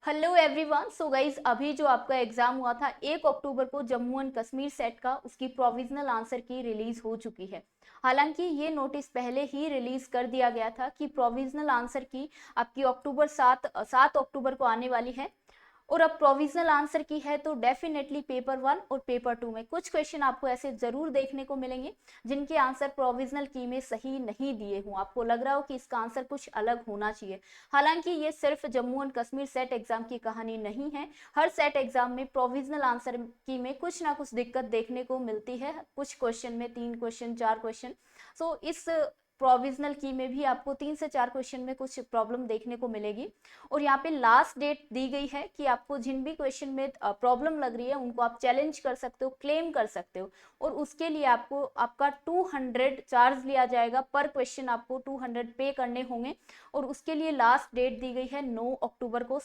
Hello everyone. So guys, अभी जो आपका एग्जाम हुआ था 1 अक्टूबर को जम्मू एंड कश्मीर सेट का, उसकी प्रोविजनल आंसर की रिलीज हो चुकी है। हालांकि ये नोटिस पहले ही रिलीज कर दिया गया था कि प्रोविजनल आंसर की आपकी अक्टूबर 7 अक्टूबर को आने वाली है। और अब प्रोविजनल आंसर की है तो डेफिनेटली पेपर 1 और पेपर 2 में कुछ क्वेश्चन आपको ऐसे जरूर देखने को मिलेंगे जिनके आंसर प्रोविजनल की में सही नहीं दिए हों, आपको लग रहा हो कि इसका आंसर कुछ अलग होना चाहिए। हालांकि ये सिर्फ Jammu and Kashmir set exam की कहानी नहीं है। हर सेट एग्जाम में प्रोविजनल आंसर की में कुछ ना कुछ दिक्कत देखने को मिलती है, कुछ क्वेश्चन में 3 क्वेश्चन 4 क्वेश्चन। सो इस प्रोविजनल की में भी आपको 3 से 4 क्वेश्चन में कुछ प्रॉब्लम देखने को मिलेगी। और यहाँ पे लास्ट डेट दी गई है कि आपको जिन भी क्वेश्चन में प्रॉब्लम लग रही है उनको आप चैलेंज कर सकते हो, क्लेम कर सकते हो। और उसके लिए आपको आपका 200 चार्ज लिया जाएगा पर क्वेश्चन, आपको 200 पे करने होंगे। और उसके लिए लास्ट डेट दी गई है 9 अक्टूबर को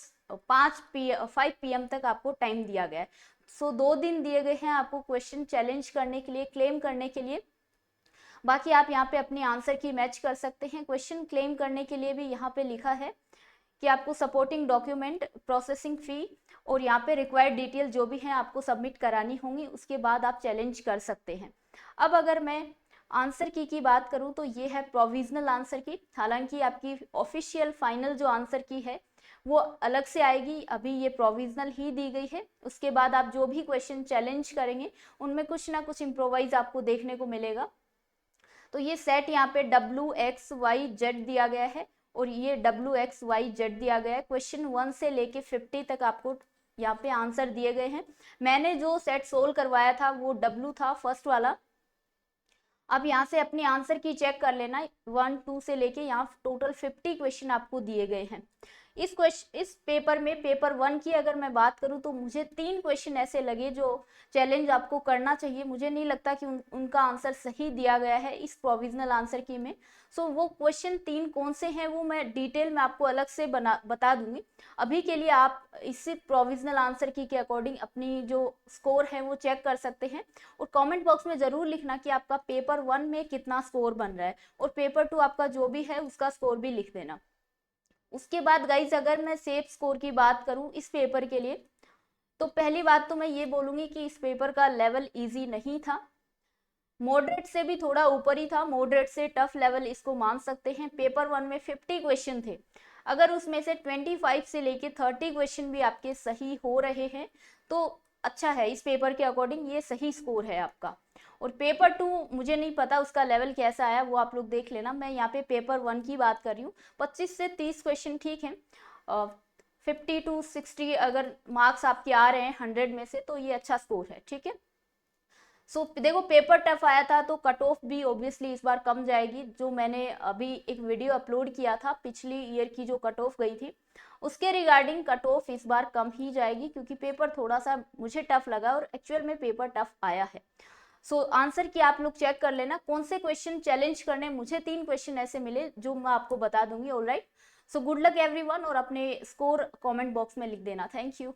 5 PM तक आपको टाइम दिया गया है। सो 2 दिन दिए गए हैं आपको क्वेश्चन चैलेंज करने के लिए, क्लेम करने के लिए। बाकी आप यहाँ पे अपने आंसर की मैच कर सकते हैं। क्वेश्चन क्लेम करने के लिए भी यहाँ पे लिखा है कि आपको सपोर्टिंग डॉक्यूमेंट, प्रोसेसिंग फी और यहाँ पे रिक्वायर्ड डिटेल जो भी है आपको सबमिट करानी होंगी, उसके बाद आप चैलेंज कर सकते हैं। अब अगर मैं आंसर की बात करूं तो ये है प्रोविजनल आंसर की। हालांकि आपकी ऑफिशियल फाइनल जो आंसर की है वो अलग से आएगी, अभी ये प्रोविजनल ही दी गई है। उसके बाद आप जो भी क्वेश्चन चैलेंज करेंगे उनमें कुछ ना कुछ इम्प्रोवाइज आपको देखने को मिलेगा। तो ये सेट यहाँ पे WXYZ दिया गया है और ये WXYZ दिया गया है। क्वेश्चन 1 से लेके 50 तक आपको यहाँ पे आंसर दिए गए हैं। मैंने जो सेट सोल्व करवाया था वो W था, फर्स्ट वाला। अब यहाँ से अपनी आंसर की चेक कर लेना, 1 2 से लेके यहाँ टोटल 50 क्वेश्चन आपको दिए गए हैं। इस पेपर में पेपर 1 की अगर मैं बात करूं तो मुझे 3 क्वेश्चन ऐसे लगे जो चैलेंज आपको करना चाहिए। मुझे नहीं लगता कि उनका आंसर सही दिया गया है इस प्रोविजनल आंसर की में। सो वो क्वेश्चन 3 कौन से हैं वो मैं डिटेल में आपको अलग से बता दूंगी। अभी के लिए आप इसी प्रोविजनल आंसर की के अकॉर्डिंग अपनी जो स्कोर है वो चेक कर सकते हैं। और कमेंट बॉक्स में जरूर लिखना कि आपका पेपर 1 में कितना स्कोर बन रहा है, और पेपर 2 आपका जो भी है उसका स्कोर भी लिख देना। उसके बाद गाइज, अगर मैं सेफ स्कोर की बात करूं इस पेपर के लिए, तो पहली बात तो मैं ये बोलूंगी कि इस पेपर का लेवल इजी नहीं था, मॉडरेट से भी थोड़ा ऊपर ही था। मॉडरेट से टफ लेवल इसको मान सकते हैं। पेपर 1 में 50 क्वेश्चन थे, अगर उसमें से 25 से लेके 30 क्वेश्चन भी आपके सही हो रहे हैं तो अच्छा है। इस पेपर के अकॉर्डिंग ये सही स्कोर है आपका। और पेपर 2 मुझे नहीं पता उसका लेवल कैसा आया, वो आप लोग देख लेना। मैं यहाँ पे पेपर 1 की बात कर रही हूँ। 25 से 30 क्वेश्चन ठीक है, 50 to 60 अगर मार्क्स आपके आ रहे हैं 100 में से तो ये अच्छा स्कोर है, ठीक है। देखो, पेपर टफ आया था तो कट ऑफ भी ऑब्वियसली इस बार कम जाएगी। जो मैंने अभी एक वीडियो अपलोड किया था पिछली ईयर की जो कट ऑफ गई थी, उसके रिगार्डिंग कट ऑफ इस बार कम ही जाएगी, क्योंकि पेपर थोड़ा सा मुझे टफ लगा और एक्चुअल में पेपर टफ आया है। आंसर की आप लोग चेक कर लेना कौन से क्वेश्चन चैलेंज करने। मुझे 3 क्वेश्चन ऐसे मिले जो मैं आपको बता दूंगी। Alright, so good luck everyone, और अपने स्कोर कमेंट बॉक्स में लिख देना। Thank you.